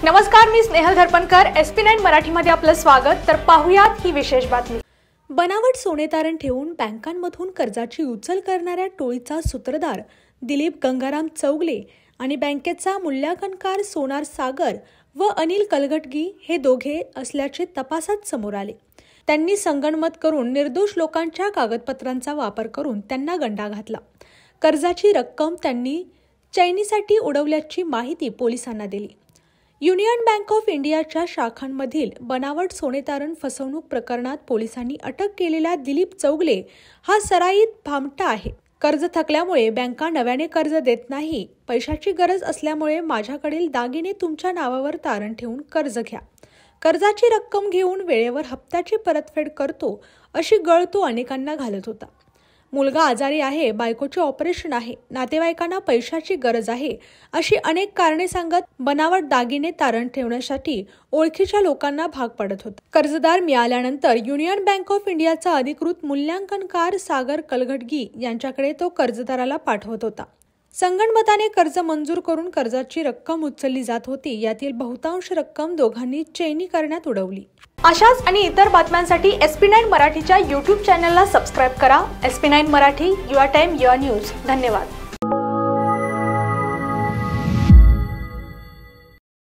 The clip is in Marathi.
नमस्कार, मी स्नेहल धर्पणकर. SP9 मराठीमध्ये आपलं स्वागत. तर पाहुयात ही विशेष बातमी. बनावट सोने तारण ठेवून बँकांमधून कर्जाची उचल करणाऱ्या टोळीचा सूत्रधार दिलीप गंगाराम चौगले आणि बँकेचा मूल्यांकनकार सोनार सागर व अनिल कलघटगी हे दोघे असल्याचे तपासात समोर आले. त्यांनी संगनमत करून निर्दोष लोकांच्या कागदपत्रांचा वापर करून त्यांना गंडा घातला. कर्जाची रक्कम त्यांनी चैनीसाठी उडवल्याची माहिती पोलिसांना दिली. युनियन बँक ऑफ इंडियाच्या शाखांमधील बनावट सोनेतारण फसवणूक प्रकरणात पोलिसांनी अटक केलेला दिलीप चौगले हा सराईत भामटा आहे. कर्ज थकल्यामुळे बँका नव्याने कर्ज देत नाही. पैशाची गरज असल्यामुळे माझ्याकडील दागिने तुमच्या नावावर तारण ठेवून कर्ज घ्या. कर्जाची रक्कम घेऊन वेळेवर हप्त्याची परतफेड करतो अशी गळ तो अनेकांना घालत होता. मुलगा आजारी आहे, बायकोचे ऑपरेशन आहे, नातेवाईकांना पैशाची गरज आहे अशी अनेक कारणे सांगत बनावट दागिने तारण ठेवण्यासाठी ओळखीच्या लोकांना भाग पडत होता. कर्जदार मिळाल्यानंतर युनियन बँक ऑफ इंडियाचा अधिकृत मूल्यांकनकार सागर कलघटगी यांच्याकडे तो कर्जदाराला पाठवत होता. संगनमताने कर्ज मंजूर करून कर्जाची रक्कम उचलली जात होती. यातील बहुतांश रक्कम दोघांनी चैनी करण्यात उडवली. अशाच आणि इतर बातम्यांसाठी SP9 मराठीच्या YouTube चॅनलला सबस्क्राईब करा. SP9 Marathi, your time, your news. धन्यवाद.